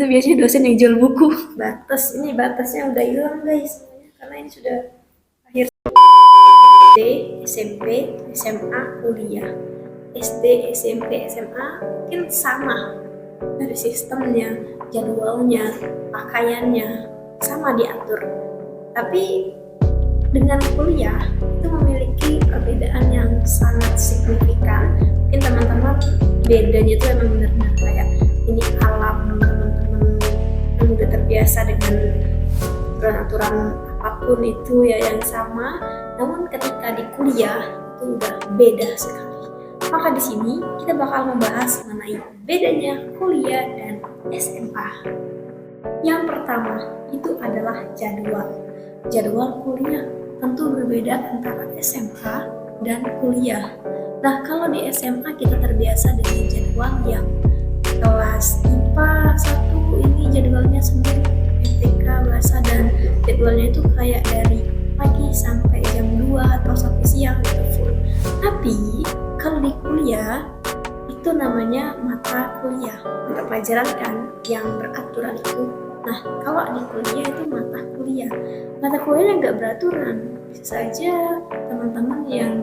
Itu biasanya dosen yang jual buku. Ini batasnya udah hilang guys, karena ini sudah akhir. SD, SMP, SMA, kuliah. SD, SMP, SMA mungkin sama dari sistemnya, jadwalnya, pakaiannya sama diatur. Tapi dengan kuliah itu memiliki perbedaan yang sangat signifikan. Mungkin teman-teman bedanya itu emang benar-benar kayak ini alam teman-teman yang udah terbiasa dengan aturan apapun itu ya yang sama. Namun ketika di kuliah itu udah beda sekali. Maka di sini kita bakal membahas mengenai bedanya kuliah dan SMA. Yang pertama itu adalah jadwal. Jadwal kuliah tentu berbeda antara SMA dan kuliah. Nah, kalau di SMA kita terbiasa dengan jadwal yang kelas IPA 1 ini jadwalnya sendiri, MTK, bahasa, dan jadwalnya itu kayak dari pagi sampai jam 2 atau sampai siang gitu full. Tapi kalau di kuliah itu namanya mata kuliah, mata pelajaran kan yang beraturan itu. Nah, kalau di kuliah itu mata kuliah. Mata kuliahnya nggak beraturan. Bisa saja teman-teman yang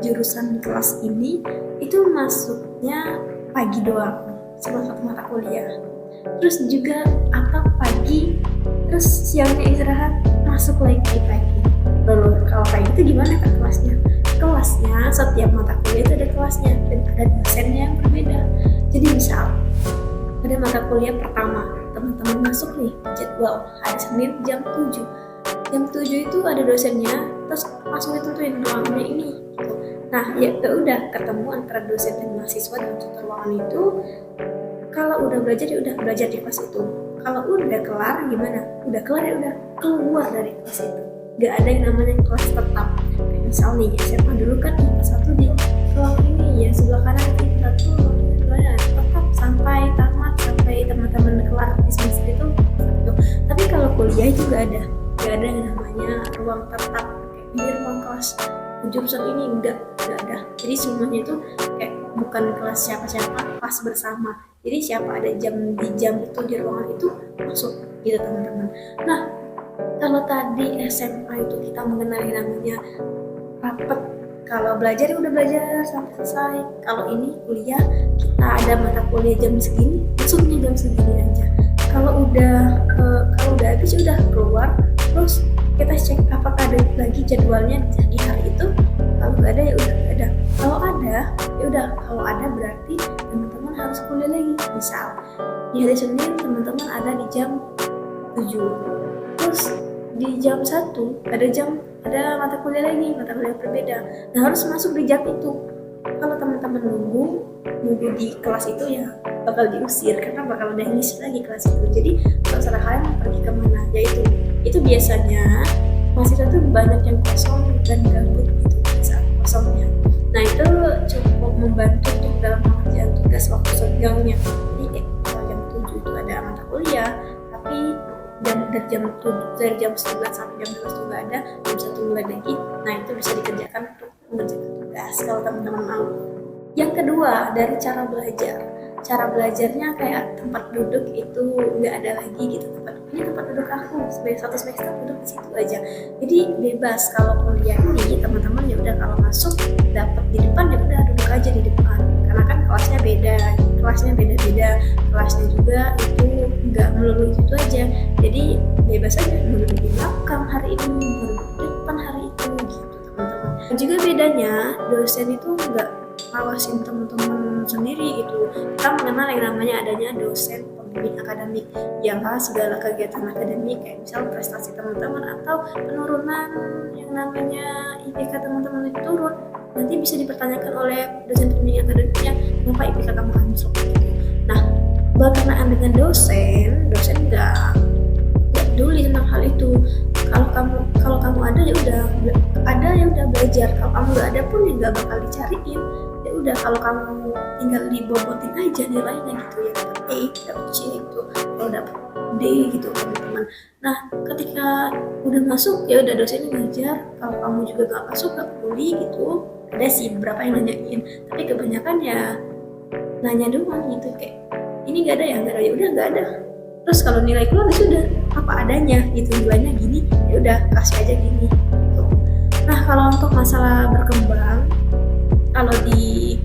jurusan kelas ini itu masuknya pagi doang, salah satu mata kuliah. Terus juga atau pagi, terus siangnya istirahat, masuk lagi pagi. Lalu kalau kayak gitu gimana kan kelasnya? Kelasnya setiap mata kuliah itu ada kelasnya dan ada dosennya yang berbeda. Jadi misal pada mata kuliah pertama teman-teman masuk nih jadwal hari Senin jam 7. Jam 7 itu ada dosennya, terus langsung ditentuin ruangannya ini gitu. Nah, ya udah ketemu antara dosen dan mahasiswa dalam satu ruangan itu. Kalau udah belajar ya udah belajar di kelas itu. Kalau udah kelar gimana? Udah kelar ya udah keluar dari kelas itu. Gak ada yang namanya kelas tetap. Kayak misal nih SMA dulu kan satu di ruang ini ya sebelah kanan satu tetap sampai tamat, sampai teman-teman kelar di semester itu. Tapi kalau kuliah juga ada. Gak ada yang namanya ruang tetap kayak di ruang kelas jurusan ini enggak ada. Jadi semuanya itu kayak bukan kelas siapa-siapa, kelas bersama. Jadi siapa ada jam di jam itu di ruangan itu masuk gitu teman-teman. Nah, kalau tadi SMA itu kita mengenali namanya rapat. Kalau belajar ya udah belajar sampai selesai. Kalau ini kuliah kita ada mata kuliah jam segini, masuknya jam segini aja. Kalau udah habis ya udah keluar, terus kita cek apakah ada lagi jadwalnya di hari itu. Kalau nggak ada ya udah nggak ada. Kalau ada ya udah. Kalau ada berarti teman-teman harus kuliah lagi. Misal di hari Senin teman-teman ada di jam 7, terus di jam 1 ada mata kuliah lagi, mata kuliah berbeda. Nah, harus masuk di jam itu. Kalau teman-teman nunggu di kelas itu ya bakal diusir karena bakal ada yang ngisi lagi kelas itu. Jadi terserah kalian pergi kemana. Itu biasanya mahasiswa tuh banyak yang kosong dan gabut gitu saat kosongnya. Nah, itu cukup membantu untuk dalam pengerjaan tugas waktu senggangnya. Jadi jam 7 itu ada mata kuliah, tapi dari jam 9 sampai jam 12 juga ada, jam 1 mulai lagi. Nah, itu bisa dikerjakan untuk mengerjakan tugas kalau teman-teman mau. Yang kedua, dari cara belajar. Cara belajarnya kayak tempat duduk itu nggak ada lagi gitu. Ini tempat duduk aku satu semester duduk di situ aja. Jadi bebas. Kalau kuliah ini teman-teman ya udah kalau masuk dapat di depan ya udah duduk aja di depan. Karena kan kelasnya beda-beda. Kelasnya juga itu nggak melulu itu aja. Jadi bebas aja mau duduk di belakang hari ini, mau duduk di depan hari itu gitu teman-teman. Dan juga bedanya dosen itu nggak awasin teman-teman sendiri gitu. Kita mengenal yang namanya adanya dosen pembimbing akademik yang segala kegiatan akademik kayak misal prestasi teman-teman atau penurunan yang namanya IPK teman-teman itu turun, nanti bisa dipertanyakan oleh dosen pembimbing akademiknya kenapa IPK kamu anjlok gitu. Nah, berkenaan dengan dosen nggak peduli tentang hal itu. Kalau kamu ada ya udah belajar. Kalau kamu nggak ada pun ya nggak bakal dicariin. Ya udah kalau kamu tinggal dibobotin aja nilainya gitu ya, dapat A, dapat C gitu, kalau dapat D gitu teman-teman. Nah, ketika udah masuk ya udah dosennya ngajar. Kalau kamu juga nggak masuk nggak peduli gitu. Ada sih beberapa yang nanyain, tapi kebanyakan ya nanya doang gitu kayak ini nggak ada ya udah nggak ada. Terus kalau nilai keluar ya sudah apa adanya gitu, nilainya gini ya udah kasih aja gini gitu. Nah kalau untuk masalah berkembang, kalau di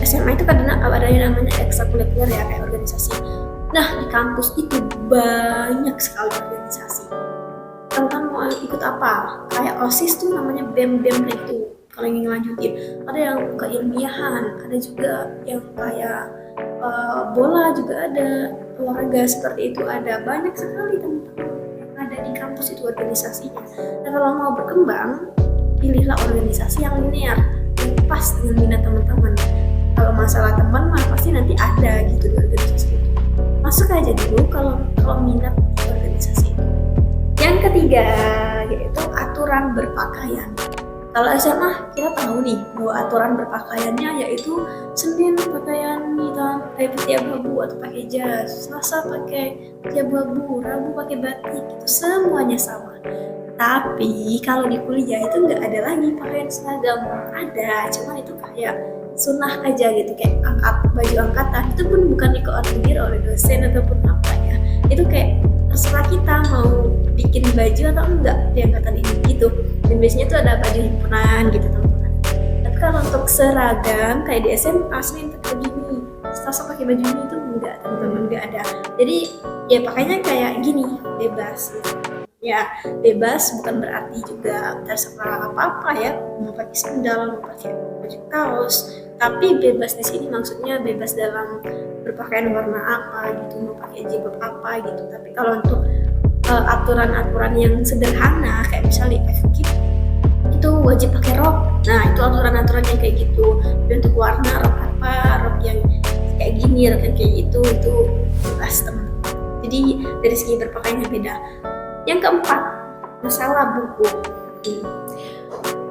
SMA itu kadang ada yang namanya ekstrakurikuler ya, kayak organisasi. Nah di kampus itu banyak sekali organisasi. Teman-teman mau ikut apa? Kayak OSIS tuh namanya BEM-BEM itu. Kalau ingin lanjutin, ada yang keilmiahan, ada juga yang kayak bola juga ada, olahraga seperti itu ada, banyak sekali teman-teman yang ada di kampus itu organisasinya. Dan kalau mau berkembang, pilihlah organisasi yang linear, yang pas dengan minat teman-teman. Kalau masalah teman mah pasti nanti ada gitu di organisasi itu. Masuk aja dulu kalau minat di organisasi itu. Yang ketiga yaitu aturan berpakaian. Kalau SMA kita tahu nih bahwa aturan berpakaiannya yaitu Senin pakaian hitam, putih abu-abu atau pakai jas, Selasa pakai putih abu-abu, Rabu pakai batik, itu semuanya sama. Tapi kalau di kuliah itu nggak ada lagi pakaian seragam, ada, cuman itu kayak sunnah aja gitu, kayak baju angkatan itu pun bukan dikoordinir oleh dosen ataupun apa ya, itu kayak terserah kita mau bikin baju atau enggak di angkatan ini gitu. Dan biasanya tuh ada baju himpunan gitu teman-teman. Tapi kalau untuk seragam kayak di SMA Senin pakai baju ini, Selasa pakai baju ini itu enggak teman-teman, enggak ada. Jadi ya pakainya kayak gini, bebas gitu. Ya bebas bukan berarti juga terserah apa-apa ya, mau pakai sandal, mau pakai baju kaos. Tapi bebas di sini maksudnya bebas dalam berpakaian warna apa gitu, mau pakai jilbab apa gitu. Tapi kalau untuk aturan-aturan yang sederhana kayak misalnya FKIP itu wajib pakai rok. Nah itu aturan-aturan yang kayak gitu. Dan untuk warna rok apa, rok yang kayak gini, rok yang kayak gitu itu bebas teman-teman. Jadi dari segi berpakaiannya beda. Yang keempat, masalah buku.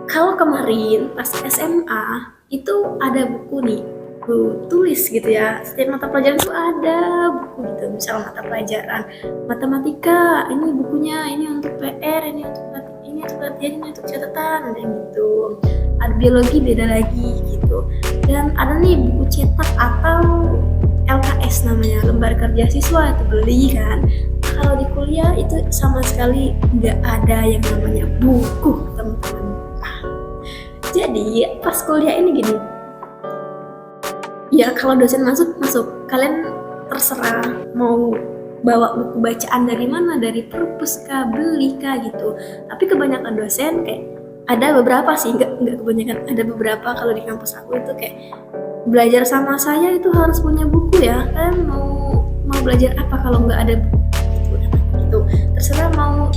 Kalau kemarin pas SMA itu ada buku nih, buku tulis gitu ya. Setiap mata pelajaran itu ada buku gitu. Misal mata pelajaran matematika, ini bukunya, ini untuk PR, ini untuk latihan, ini untuk catatan, ada gitu. Ada biologi beda lagi gitu. Dan ada nih buku cetak atau LKS namanya, lembar kerja siswa, itu beli kan. Kalau di kuliah itu sama sekali nggak ada yang namanya buku teman-teman. Jadi pas kuliah ini gini, ya kalau dosen masuk, kalian terserah mau bawa buku bacaan dari mana, dari perpus kah, beli kah gitu. Tapi kebanyakan dosen kayak ada beberapa sih, nggak kebanyakan, ada beberapa kalau di kampus aku itu kayak belajar sama saya itu harus punya buku ya. Kalian mau belajar apa kalau nggak ada buku gitu. Terserah mau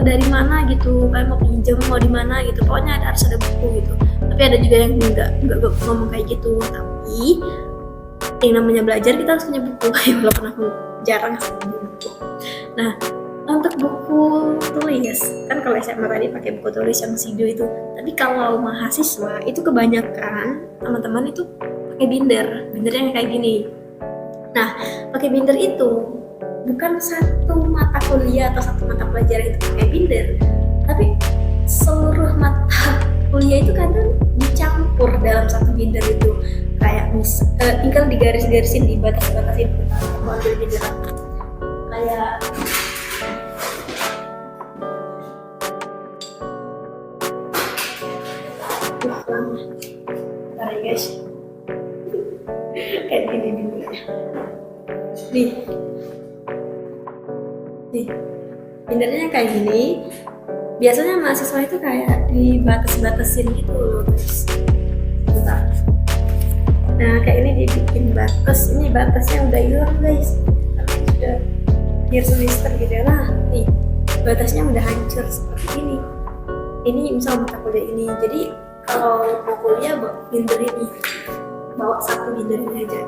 dari mana gitu, kalian mau pinjam mau di mana gitu, pokoknya harus ada buku gitu. Tapi ada juga yang nggak ngomong kayak gitu. Tapi yang namanya belajar kita harus punya buku. Walaupun aku jarang sih punya buku. Nah untuk buku tulis kan kalau SMA tadi pakai buku tulis yang Sido itu. Tapi kalau mahasiswa itu kebanyakan teman-teman itu pakai bindernya kayak gini. Nah pakai binder itu bukan satu mata kuliah atau satu mata pelajaran itu pakai binder, tapi seluruh mata kuliah itu kadang dicampur dalam satu binder itu. Kayak tinggal digaris-garisin, dibatas-batasin mau ambil binder kayak lama. Bentar ya guys, kayak gini bindernya nih, bindernya kayak gini. Biasanya mahasiswa itu kayak dibatas-batasin gitu loh guys. Bentar. Nah kayak ini dibikin batas, ini batasnya udah hilang guys karena sudah akhir semester gitu ya. Nah nih batasnya udah hancur seperti ini misal mata kuliah ini. Jadi kalau mau kuliah bawa binder ini, bawa satu binder ini aja.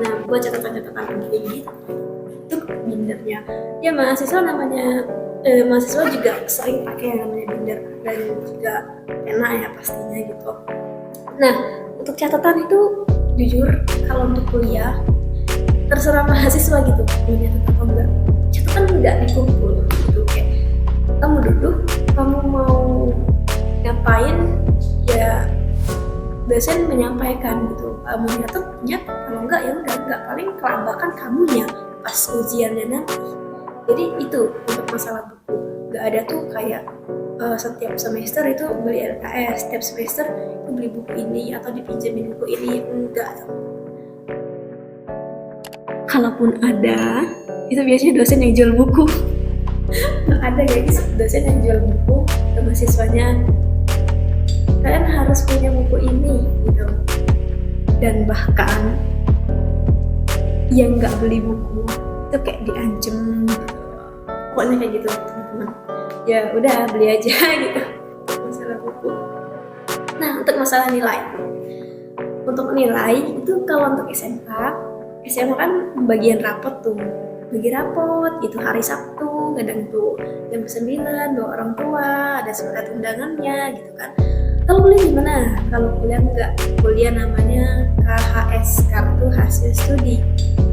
Nah buat catatan-catatan penting gitu itu bindernya ya. Mahasiswa juga sering pakai yang namanya binder dan juga pena ya pastinya gitu. Nah untuk catatan itu jujur kalau untuk kuliah terserah mahasiswa gitu punya catatan atau enggak. Catatan enggak dikumpul gitu, kayak kamu duduk, kamu mau ngapain ya dosen menyampaikan gitu, kamu nyatet nyatet, kalau enggak ya udah enggak, paling kelabakan kamunya pas ujiannya nanti. Jadi itu untuk masalah buku, nggak ada tuh kayak setiap semester itu beli LKS, setiap semester itu beli buku ini atau dipinjemin buku ini, enggak. Kalaupun ada, itu biasanya dosen yang jual buku. Nggak ada guys, dosen yang jual buku ke mahasiswanya, kalian harus punya buku ini gitu. Dan bahkan yang nggak beli buku itu kayak diancem gitu. Pokoknya kayak gitu teman-teman, ya udah beli aja gitu masalah buku. Nah, untuk masalah nilai, itu kalau untuk SMA kan bagian rapot tuh, bagi rapot gitu hari Sabtu, kadang tuh jam 9 bawa orang tua, ada surat undangannya gitu kan. Kalau kuliah gimana? Kalau kuliah enggak, kuliah namanya KHS, kartu hasil studi.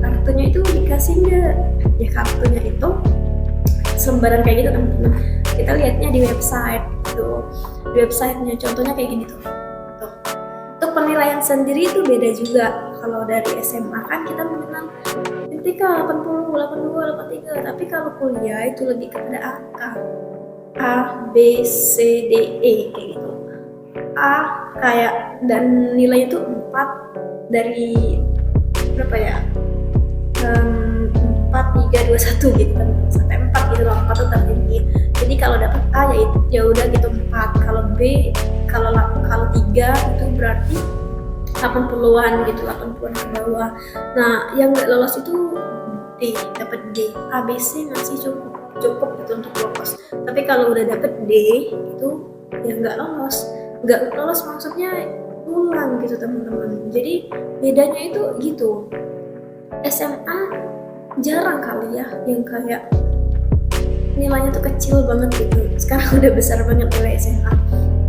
Kartunya itu dikasih enggak? Ya kartunya itu selembaran kayak gitu teman-teman. Kita lihatnya di website gitu. Di websitenya contohnya kayak gini tuh. Untuk penilaian sendiri itu beda juga. Kalau dari SMA kan kita mengenal ketika 80, 82, 83, tapi kalau kuliah itu lebih kepada angka A, B, C, D, E kayak gitu. A kayak dan nilai itu 4 dari berapa ya? 4, 3, 2, 1 gitu kan, sampai 4 gitu loh, 4 itu tertinggi. Jadi kalau dapat A ya udah gitu 4. Kalau B, kalau 3 itu berarti 80-an gitu, 80-an ke bawah. Nah, yang nggak lolos itu D, dapat D. A, B, C masih cukup gitu untuk lolos. Tapi kalau udah dapat D itu ya nggak lolos. Nggak lolos maksudnya pulang gitu teman-teman. Jadi bedanya itu gitu. SMA jarang kali ya yang kayak nilainya tuh kecil banget gitu. Sekarang udah besar banget nilai SMA.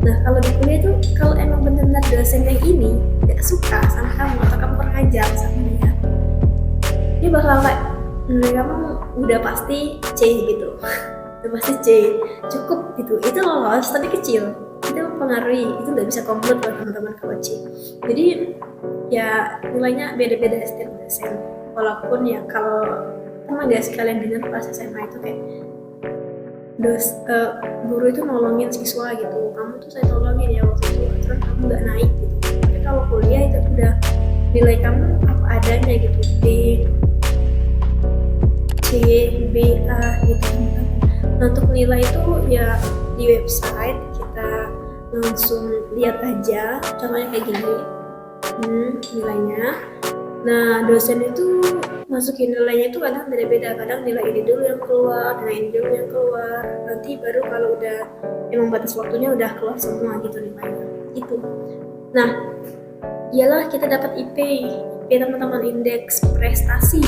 Nah, kalau di kuliah tuh kalau emang benar-benar dosen yang ini gak suka sama kamu atau kamu pernah ngajar sama dia bakal kayak kamu udah pasti C gitu. Udah pasti C, cukup gitu. Itu lolos tapi kecil. Itu mempengaruhi, itu nggak bisa komplit buat teman-teman kalau C. Jadi ya nilainya beda-beda setiap dosen. Walaupun ya kalau emang gak sekalian dengar pas SMA itu kayak guru itu nolongin siswa gitu, kamu tuh saya tolongin ya waktu itu, terus kamu nggak naik gitu. Tapi kalau kuliah itu udah nilai kamu apa adanya gitu, B, C, B, A gitu. Nah, untuk nilai itu ya di website kita langsung lihat aja, contohnya kayak gini nilainya. Nah, dosen itu masukin nilainya itu kadang beda-beda, kadang nilai ini dulu yang keluar, nilai ini dulu yang keluar, nanti baru kalau udah emang batas waktunya udah keluar semua gitu nilainya itu. Nah, iyalah kita dapat IP teman-teman, indeks prestasi.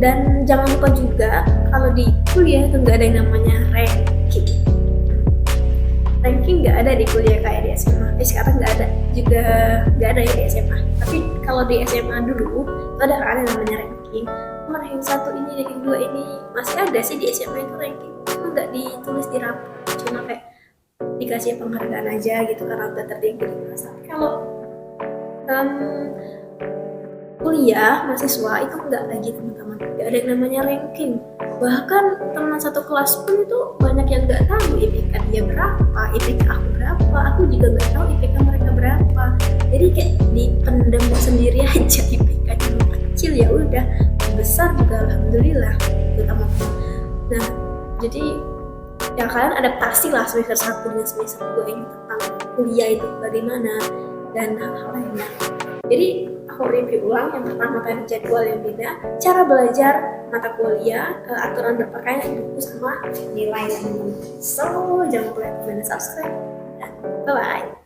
Dan jangan lupa juga kalau di kuliah itu nggak ada yang namanya ranking nggak ada di kuliah kayak di SMA. Sekarang nggak ada juga, nggak ada ya di SMA. Tapi kalau di SMA dulu itu ada kan yang namanya ranking. Ranking 1 ini, ranking 2 ini masih ada sih di SMA itu ranking. Cuma nggak ditulis di rapor, cuma kayak dikasih penghargaan aja gitu karena udah tertinggi di kelas. Tapi kalau kuliah mahasiswa itu nggak lagi teman-teman, nggak ada yang namanya ranking. Bahkan teman satu kelas pun itu banyak yang nggak tahu IPK dia berapa, IPK aku berapa, aku juga nggak tahu IPK mereka berapa. Jadi kayak dipendam sendiri aja, IPK-nya kecil ya udah, besar juga alhamdulillah itu teman-teman. Nah, jadi ya kalian adaptasi lah semester 1 dengan semester 2 ini tentang kuliah itu bagaimana dan hal-hal lainnya. Jadi aku review ulang, yang pertama tadi jadwal yang beda, cara belajar mata kuliah, aturan berpakaian, buku sama nilai yang. So, jangan lupa like dan subscribe. Bye bye.